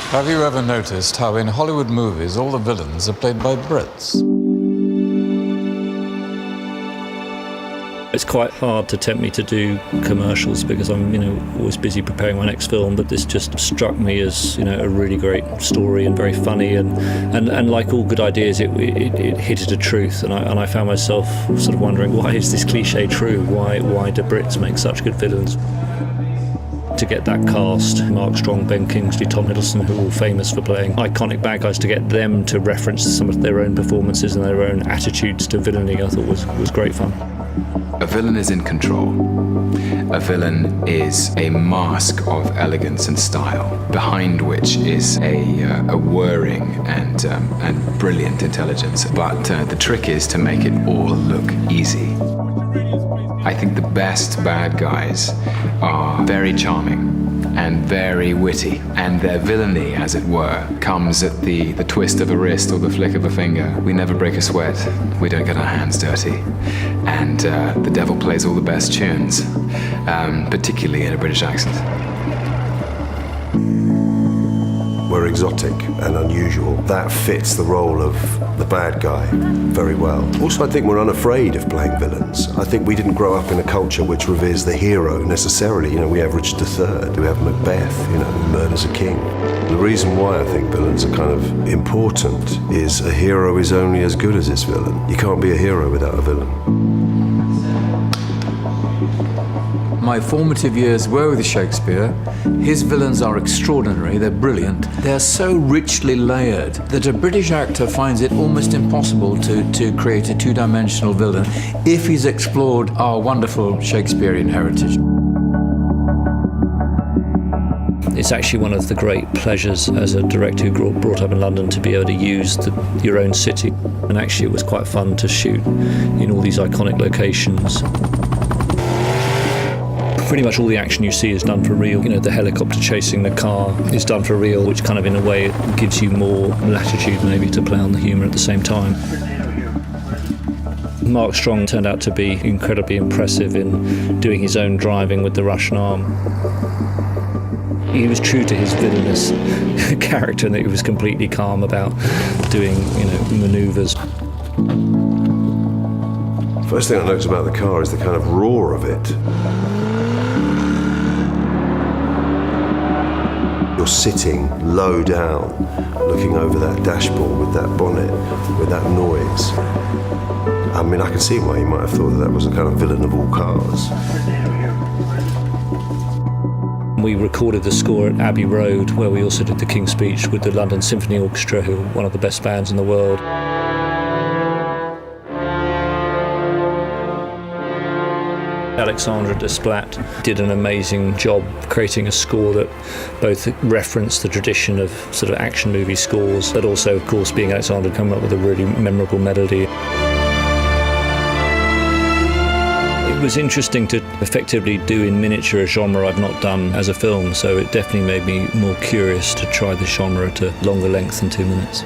Have you ever noticed how in Hollywood movies all the villains are played by Brits? It's quite hard to tempt me to do commercials because I'm, always busy preparing my next film. But this just struck me as, a really great story and very funny, and like all good ideas, it hit at a truth. And I found myself sort of wondering, why is this cliche true? Why do Brits make such good villains? To get that cast, Mark Strong, Ben Kingsley, Tom Hiddleston, who are all famous for playing iconic bad guys, to get them to reference some of their own performances and their own attitudes to villainy, I thought was great fun. A villain is in control. A villain is a mask of elegance and style, behind which is a whirring and brilliant intelligence. But the trick is to make it all look easy. I think the best bad guys are very charming and very witty, and their villainy, as it were, comes at the twist of a wrist or the flick of a finger. We never break a sweat, we don't get our hands dirty, and the devil plays all the best tunes, particularly in a British accent. We're exotic and unusual. That fits the role of the bad guy very well. Also, I think we're unafraid of playing villains. I think we didn't grow up in a culture which reveres the hero necessarily. We have Richard III, we have Macbeth, who murders a king. The reason why I think villains are kind of important is a hero is only as good as his villain. You can't be a hero without a villain. My formative years were with Shakespeare. His villains are extraordinary, they're brilliant. They're so richly layered that a British actor finds it almost impossible to create a two-dimensional villain if he's explored our wonderful Shakespearean heritage. It's actually one of the great pleasures as a director who grew brought up in London to be able to use your own city. And actually it was quite fun to shoot in all these iconic locations. Pretty much all the action you see is done for real. The helicopter chasing the car is done for real, which kind of in a way gives you more latitude maybe to play on the humour at the same time. Mark Strong turned out to be incredibly impressive in doing his own driving with the Russian arm. He was true to his villainous character in that he was completely calm about doing, manoeuvres. First thing I noticed about the car is the kind of roar of it. You're sitting low down, looking over that dashboard with that bonnet, with that noise. I mean, I can see why you might have thought that was a kind of villain of all cars. We recorded the score at Abbey Road, where we also did the King's Speech with the London Symphony Orchestra, who are one of the best bands in the world. Alexandra Desplat did an amazing job creating a score that both referenced the tradition of sort of action movie scores, but also, of course, being Alexandra, coming up with a really memorable melody. It was interesting to effectively do in miniature a genre I've not done as a film, so it definitely made me more curious to try the genre to longer length than 2 minutes.